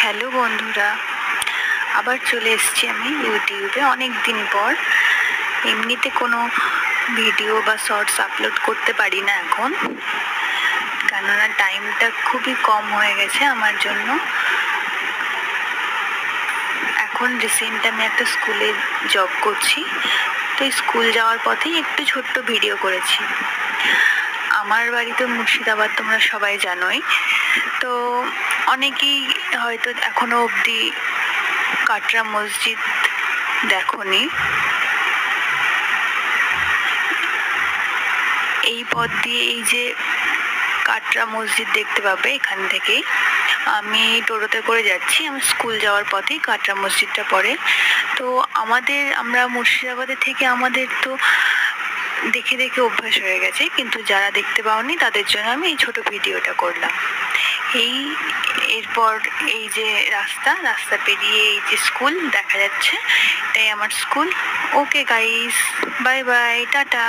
Hello বন্ধুরা, আবার চলে এসেছি আমি ইউটিউবে অনেক দিন পর। এমনিতে কোনো ভিডিও বা শর্টস আপলোড করতে পারি না এখন, কেননা টাইমটা খুবই কম হয়ে গেছে আমার জন্য। এখন রিসেন্ট আমি একটা স্কুলে জব করছি, তো স্কুল যাওয়ার পথেই একটু ছোট্ট ভিডিও করেছি। আমার বাড়ি তো মুর্শিদাবাদ, তোমরা সবাই জানোই। তো অনেকেই হয়তো এখনো অবধি কাটরা মসজিদ দেখোনি। এই পথ দিয়ে এই যে কাটরা মসজিদ দেখতে পাবে, এখান থেকেই আমি টোটোতে করে যাচ্ছি। আমি স্কুল যাওয়ার পথেই কাটরা মসজিদটা পড়ে। তো আমরা মুর্শিদাবাদে থেকে আমাদের তো দেখে দেখে অভ্যাস হয়ে গেছে, কিন্তু যারা দেখতে পাওনি তাদের জন্য আমি এই ছোট ভিডিওটা করলাম। এরপর এই যে রাস্তা পেরিয়ে এই যে স্কুল দেখা যাচ্ছে, এটাই আমার school. Okay guys, bye bye, tata.